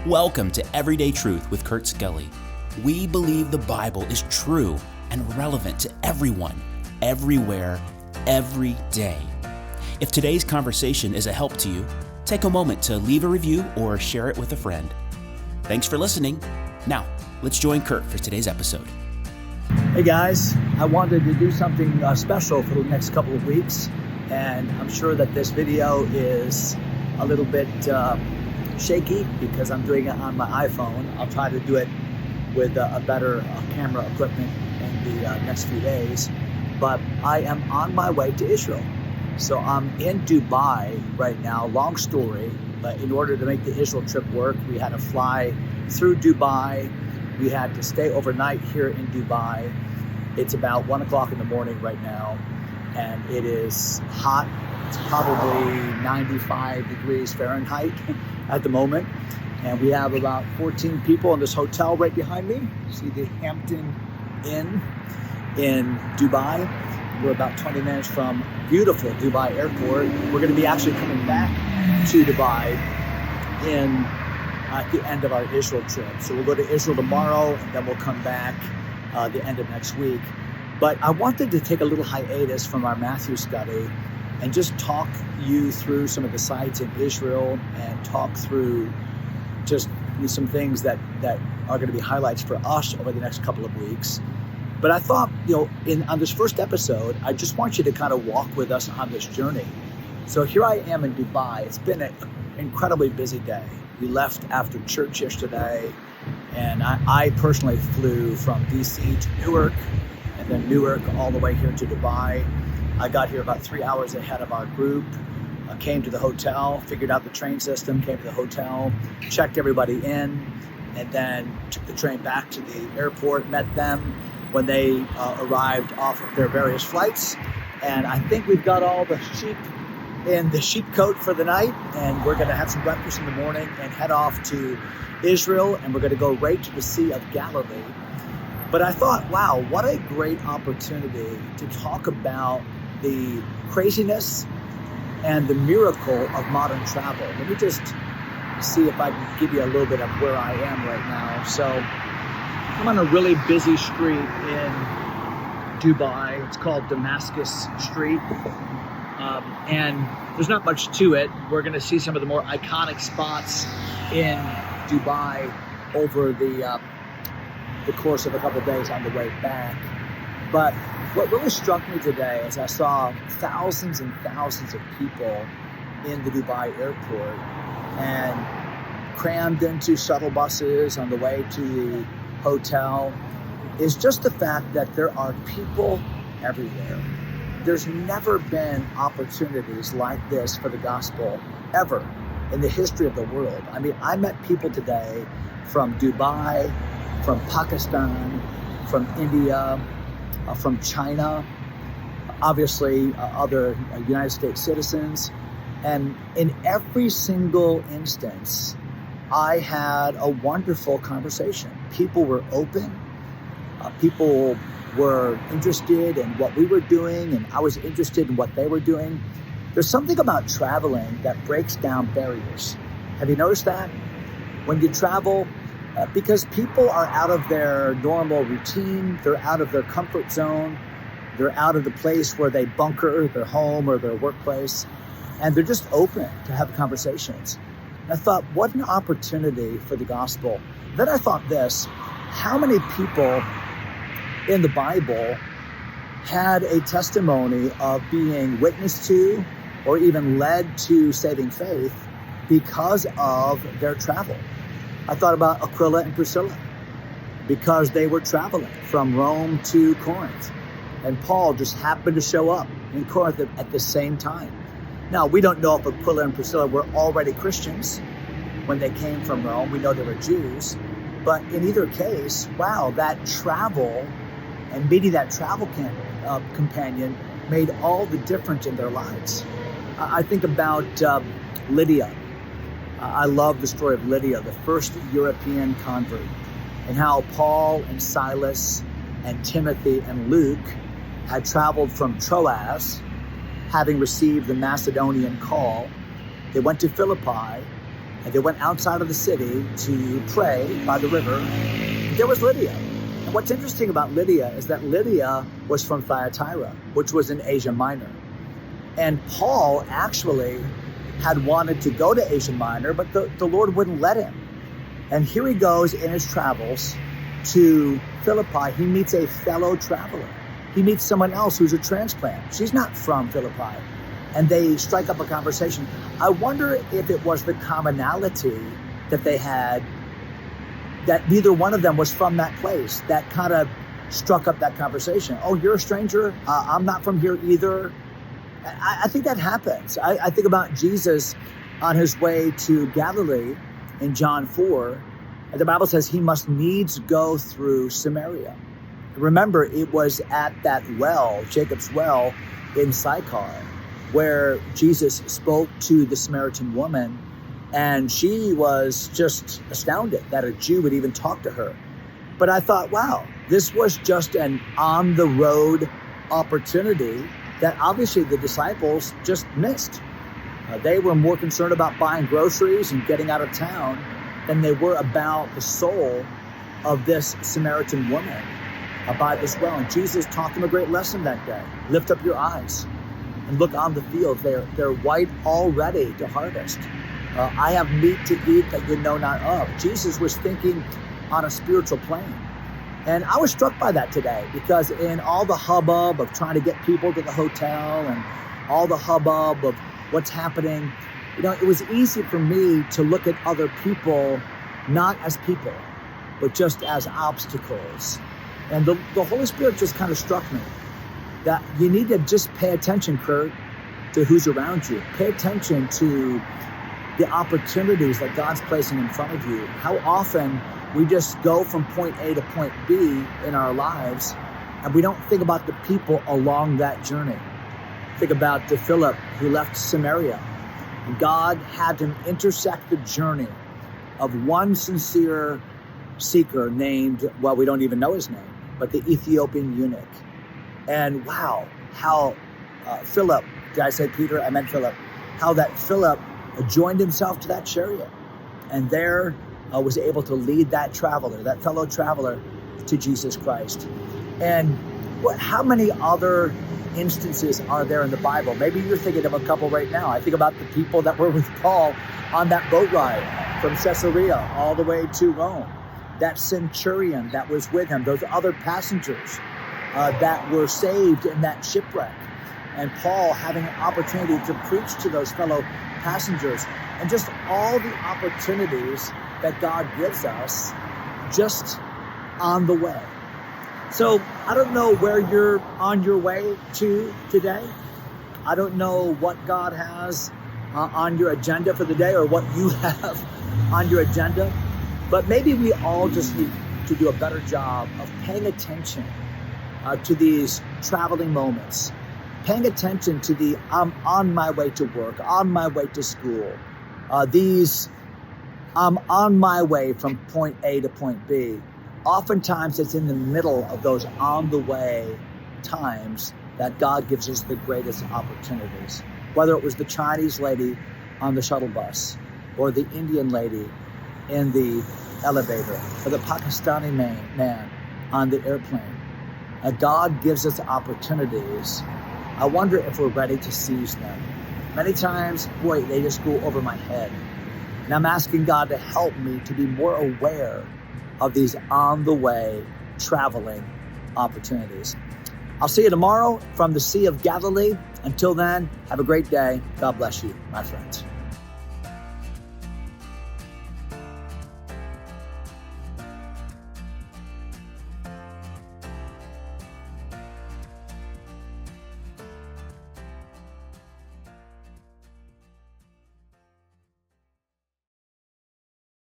Welcome to Everyday Truth with Kurt Skelly. We believe the Bible is true and relevant to everyone, everywhere, every day. If today's conversation is a help to you, take a moment to leave a review or share it with a friend. Thanks for listening. Now, let's join Kurt for today's episode. Hey guys, I wanted to do something special for the next couple of weeks, and I'm sure that this video is a little bit shaky because I'm doing it on my iPhone. I'll try to do it with a better camera equipment in the next few days, but I am on my way to Israel. So I'm in Dubai right now. Long story, but in order to make the Israel trip work, we had to fly through Dubai. We had to stay overnight here in Dubai. It's about 1 o'clock in the morning right now, and it is hot. It's probably 95 degrees Fahrenheit at the moment. And we have about 14 people in this hotel right behind me. You see the Hampton Inn in Dubai. We're about 20 minutes from beautiful Dubai airport. We're going to be actually coming back to Dubai at the end of our Israel trip. So we'll go to Israel tomorrow, and then we'll come back the end of next week. But I wanted to take a little hiatus from our Matthew study and just talk you through some of the sites in Israel and talk through just some things that are going to be highlights for us over the next couple of weeks. But I thought, on this first episode, I just want you to kind of walk with us on this journey. So here I am in Dubai. It's been an incredibly busy day. We left after church yesterday, and I personally flew from DC to Newark, and then Newark all the way here to Dubai. I got here about 3 hours ahead of our group. I came to the hotel, figured out the train system, came to the hotel, checked everybody in, and then took the train back to the airport, met them when they arrived off of their various flights. And I think we've got all the sheep in the sheep coat for the night, and we're gonna have some breakfast in the morning and head off to Israel, and we're gonna go right to the Sea of Galilee. But I thought, wow, what a great opportunity to talk about the craziness and the miracle of modern travel. Let me just see if I can give you a little bit of where I am right now. So I'm on a really busy street in Dubai. It's called Damascus Street. And there's not much to it. We're going to see some of the more iconic spots in Dubai over the course of a couple of days on the way back. But what really struck me today is I saw thousands and thousands of people in the Dubai airport and crammed into shuttle buses on the way to the hotel is just the fact that there are people everywhere. There's never been opportunities like this for the gospel ever in the history of the world. I mean, I met people today from Dubai, from Pakistan, from India, from China, obviously other United States citizens. And in every single instance, I had a wonderful conversation. People were open. People were interested in what we were doing, and I was interested in what they were doing. There's something about traveling that breaks down barriers. Have you noticed that? When you travel, because people are out of their normal routine, they're out of their comfort zone, they're out of the place where they bunker their home or their workplace, and they're just open to have conversations. And I thought, what an opportunity for the gospel. Then I thought this, how many people in the Bible had a testimony of being witnessed to or even led to saving faith because of their travel? I thought about Aquila and Priscilla because they were traveling from Rome to Corinth, and Paul just happened to show up in Corinth at the same time. Now, we don't know if Aquila and Priscilla were already Christians when they came from Rome. We know they were Jews, but in either case, wow, that travel and meeting that travel companion made all the difference in their lives. I think about Lydia. I love the story of Lydia, the first European convert, and how Paul and Silas and Timothy and Luke had traveled from Troas, having received the Macedonian call. They went to Philippi, and they went outside of the city to pray by the river. There was Lydia. And what's interesting about Lydia is that Lydia was from Thyatira, which was in Asia Minor. And Paul actually had wanted to go to Asia Minor, but the Lord wouldn't let him. And here he goes in his travels to Philippi. He meets a fellow traveler. He meets someone else who's a transplant. She's not from Philippi. And they strike up a conversation. I wonder if it was the commonality that they had, that neither one of them was from that place, that kind of struck up that conversation. Oh, you're a stranger? I'm not from here either. I think that happens. I think about Jesus on his way to Galilee in John 4. The Bible says he must needs go through Samaria. Remember, it was at that well, Jacob's well in Sychar, where Jesus spoke to the Samaritan woman, and she was just astounded that a Jew would even talk to her. But I thought, wow, this was just an on-the-road opportunity that obviously the disciples just missed. They were more concerned about buying groceries and getting out of town than they were about the soul of this Samaritan woman by this well. And Jesus taught them a great lesson that day. Lift up your eyes and look on the fields. They're white already to harvest. I have meat to eat that you know not of. Jesus was thinking on a spiritual plane. And I was struck by that today, because in all the hubbub of trying to get people to the hotel and all the hubbub of what's happening, it was easy for me to look at other people not as people, but just as obstacles. And the Holy Spirit just kind of struck me that you need to just pay attention, Kurt, to who's around you. Pay attention to the opportunities that God's placing in front of you. How often we just go from point A to point B in our lives, and we don't think about the people along that journey. Think about Philip, who left Samaria. God had him intersect the journey of one sincere seeker named, well, we don't even know his name, but the Ethiopian eunuch. And wow, how Philip, did I say Peter? I meant Philip. How that Philip joined himself to that chariot, and there was able to lead that traveler, that fellow traveler, to Jesus Christ. And how many other instances are there in the Bible? Maybe you're thinking of a couple right now. I think about the people that were with Paul on that boat ride from Caesarea all the way to Rome. That centurion that was with him, those other passengers that were saved in that shipwreck. And Paul having an opportunity to preach to those fellow passengers, and just all the opportunities that God gives us just on the way. So I don't know where you're on your way to today. I don't know what God has on your agenda for the day, or what you have on your agenda. But maybe we all just need to do a better job of paying attention to these traveling moments, paying attention to the I'm on my way to work, on my way to school, I'm on my way from point A to point B. Oftentimes it's in the middle of those on the way times that God gives us the greatest opportunities. Whether it was the Chinese lady on the shuttle bus, or the Indian lady in the elevator, or the Pakistani man on the airplane. God gives us opportunities. I wonder if we're ready to seize them. Many times, boy, they just go over my head. And I'm asking God to help me to be more aware of these on-the-way traveling opportunities. I'll see you tomorrow from the Sea of Galilee. Until then, have a great day. God bless you, my friends.